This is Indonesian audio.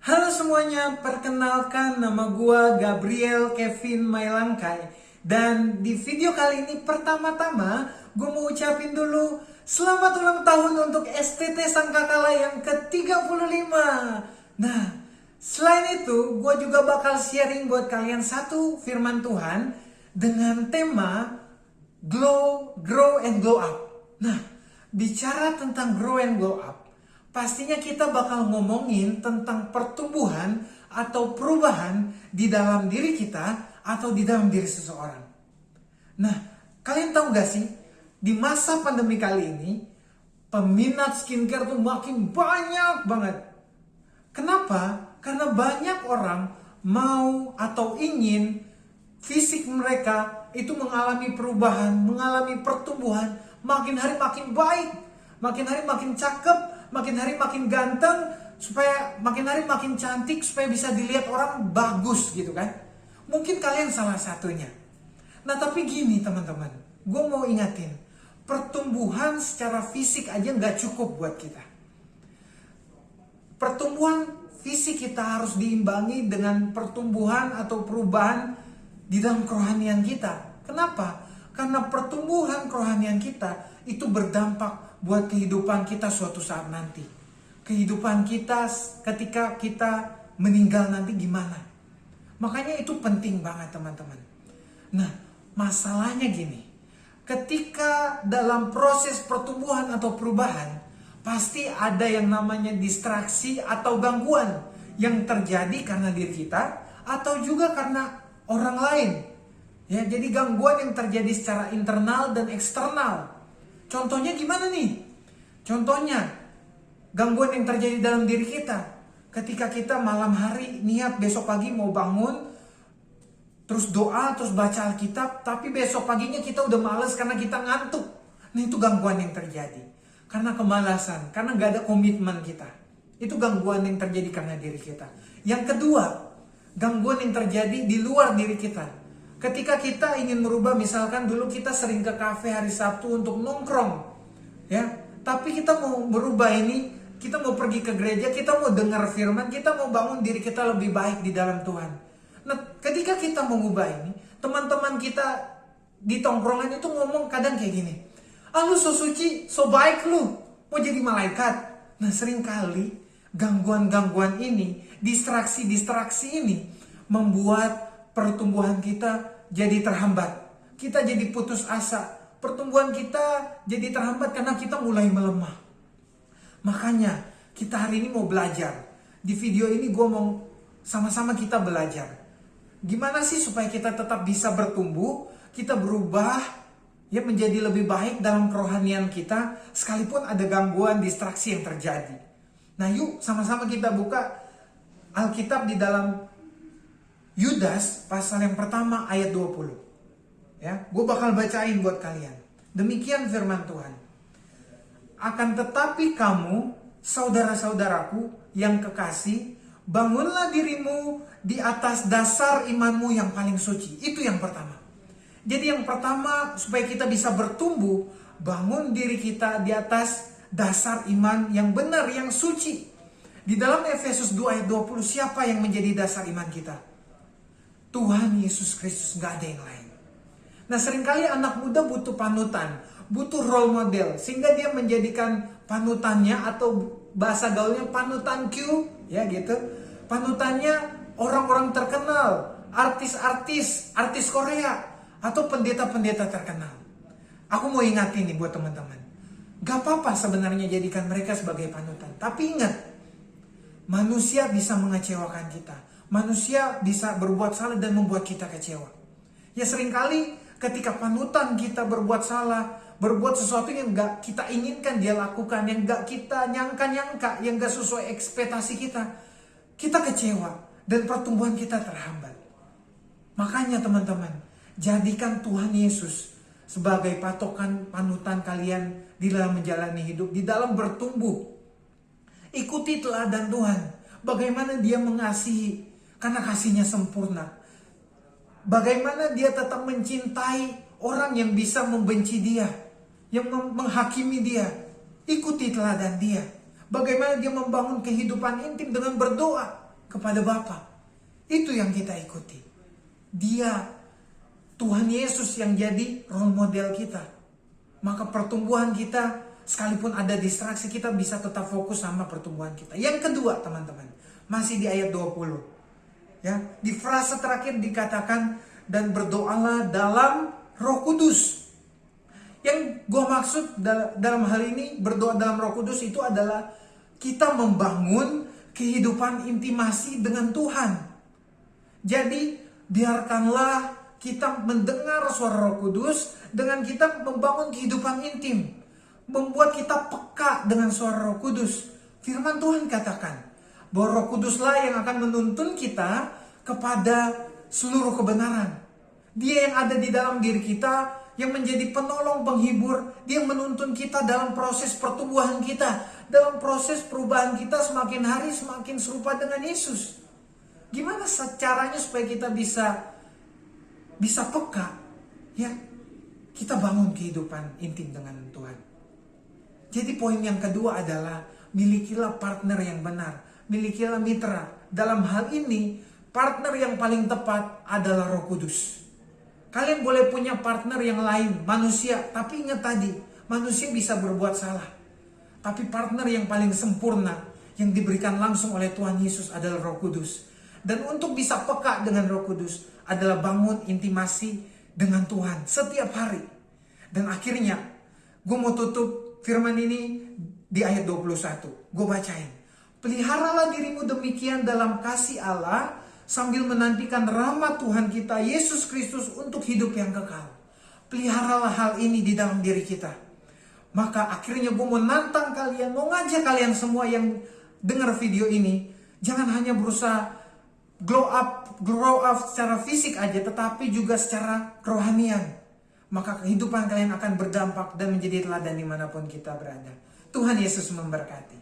Halo semuanya, perkenalkan nama gua Gabriel Kevin Mailangkai. Dan di video kali ini pertama-tama gue mau ucapin dulu selamat ulang tahun untuk STT Sangkakala yang ke-35. Nah, selain itu gue juga bakal sharing buat kalian satu firman Tuhan dengan tema Glow, Grow, and Glow Up. Nah, bicara tentang grow and glow up, pastinya kita bakal ngomongin tentang pertumbuhan atau perubahan di dalam diri kita atau di dalam diri seseorang. Nah, kalian tahu gak sih, di masa pandemi kali ini, peminat skincare tuh makin banyak banget. Kenapa? Karena banyak orang mau atau ingin fisik mereka itu mengalami perubahan, mengalami pertumbuhan, makin hari makin baik, makin hari makin cakep, makin hari makin ganteng, supaya makin hari makin cantik, supaya bisa dilihat orang bagus gitu kan. Mungkin kalian salah satunya. Nah tapi gini teman-teman, gue mau ingatin, pertumbuhan secara fisik aja nggak cukup buat kita. Pertumbuhan fisik kita harus diimbangi dengan pertumbuhan atau perubahan di dalam kerohanian kita. Kenapa? Karena pertumbuhan kerohanian kita itu berdampak buat kehidupan kita suatu saat nanti. Kehidupan kita ketika kita meninggal nanti gimana. Makanya itu penting banget teman-teman. Nah, masalahnya gini. Ketika dalam proses pertumbuhan atau perubahan, pasti ada yang namanya distraksi atau gangguan yang terjadi karena diri kita atau juga karena orang lain. Ya, jadi gangguan yang terjadi secara internal dan eksternal. Contohnya gimana nih? Contohnya, gangguan yang terjadi dalam diri kita. Ketika kita malam hari niat besok pagi mau bangun, terus doa, terus baca Alkitab, tapi besok paginya kita udah males karena kita ngantuk. Nah itu gangguan yang terjadi. Karena kemalasan, karena gak ada komitmen kita. Itu gangguan yang terjadi karena diri kita. Yang kedua, gangguan yang terjadi di luar diri kita. Ketika kita ingin merubah, misalkan dulu kita sering ke kafe hari Sabtu untuk nongkrong, ya. Tapi kita mau merubah ini, kita mau pergi ke gereja, kita mau dengar firman, kita mau bangun diri kita lebih baik di dalam Tuhan. Nah, ketika kita mengubah ini, teman-teman kita di tongkrongan itu ngomong kadang kayak gini, "Ah lu so suci, so baik lu, mau jadi malaikat." Nah, seringkali gangguan-gangguan ini, distraksi-distraksi ini membuat pertumbuhan kita jadi terhambat. Kita jadi putus asa. Pertumbuhan kita jadi terhambat karena kita mulai melemah. Makanya kita hari ini mau belajar. Di video ini gue mau sama-sama kita belajar. Gimana sih supaya kita tetap bisa bertumbuh, kita berubah ya menjadi lebih baik dalam kerohanian kita, sekalipun ada gangguan distraksi yang terjadi. Nah yuk sama-sama kita buka Alkitab di dalam Yudas pasal yang pertama ayat 20. Ya, gue bakal bacain buat kalian. Demikian firman Tuhan. "Akan tetapi kamu, saudara-saudaraku yang kekasih, bangunlah dirimu di atas dasar imanmu yang paling suci." Itu yang pertama. Jadi yang pertama supaya kita bisa bertumbuh, bangun diri kita di atas dasar iman yang benar, yang suci. Di dalam Efesus 2 ayat 20, siapa yang menjadi dasar iman kita? Tuhan Yesus Kristus, gak ada yang lain. Nah seringkali anak muda butuh panutan, butuh role model, sehingga dia menjadikan panutannya atau bahasa gaulnya panutan Q, ya gitu. Panutannya orang-orang terkenal, artis-artis, artis Korea, atau pendeta-pendeta terkenal. Aku mau ingatin nih buat teman-teman, gak apa-apa sebenarnya jadikan mereka sebagai panutan. Tapi ingat, manusia bisa mengecewakan kita. Manusia bisa berbuat salah dan membuat kita kecewa. Ya seringkali ketika panutan kita berbuat salah, berbuat sesuatu yang gak kita inginkan dia lakukan, yang gak kita nyangka-nyangka, yang gak sesuai ekspektasi kita kecewa dan pertumbuhan kita terhambat. Makanya teman-teman, jadikan Tuhan Yesus sebagai patokan panutan kalian di dalam menjalani hidup, di dalam bertumbuh. Ikuti teladan Tuhan, bagaimana dia mengasihi, karena kasihnya sempurna. Bagaimana dia tetap mencintai orang yang bisa membenci dia, yang menghakimi dia. Ikuti teladan dia. Bagaimana dia membangun kehidupan intim dengan berdoa. kepada Bapa. Itu yang kita ikuti. Dia, Tuhan Yesus yang jadi role model kita. Maka pertumbuhan kita, sekalipun ada distraksi, kita bisa tetap fokus sama pertumbuhan kita. Yang kedua teman-teman, masih di ayat 20. Ya, di frase terakhir dikatakan, dan berdoalah dalam Roh Kudus. Yang gue maksud dalam hal ini, berdoa dalam Roh Kudus itu adalah kita membangun kehidupan intimasi dengan Tuhan. Jadi biarkanlah kita mendengar suara Roh Kudus dengan kita membangun kehidupan intim, membuat kita peka dengan suara Roh Kudus. Firman Tuhan katakan bahwa Roh Kuduslah yang akan menuntun kita kepada seluruh kebenaran. Dia yang ada di dalam diri kita, yang menjadi penolong penghibur. Dia yang menuntun kita dalam proses pertumbuhan kita, dalam proses perubahan kita semakin hari semakin serupa dengan Yesus. Gimana caranya supaya kita bisa peka? Ya, kita bangun kehidupan intim dengan Tuhan. Jadi poin yang kedua adalah milikilah partner yang benar, milikilah mitra. Dalam hal ini, partner yang paling tepat adalah Roh Kudus. Kalian boleh punya partner yang lain, manusia, tapi ingat tadi, manusia bisa berbuat salah. Tapi partner yang paling sempurna, yang diberikan langsung oleh Tuhan Yesus adalah Roh Kudus. Dan untuk bisa peka dengan Roh Kudus adalah bangun intimasi dengan Tuhan setiap hari. Dan akhirnya, gue mau tutup firman ini di ayat 21. Gue bacain. Peliharalah dirimu demikian dalam kasih Allah, sambil menantikan rahmat Tuhan kita Yesus Kristus untuk hidup yang kekal. Peliharalah hal ini di dalam diri kita. Maka akhirnya gue mau nantang kalian, mau ngajak kalian semua yang dengar video ini, jangan hanya berusaha grow up secara fisik aja, tetapi juga secara kerohanian. Maka kehidupan kalian akan berdampak dan menjadi teladan dimanapun kita berada. Tuhan Yesus memberkati.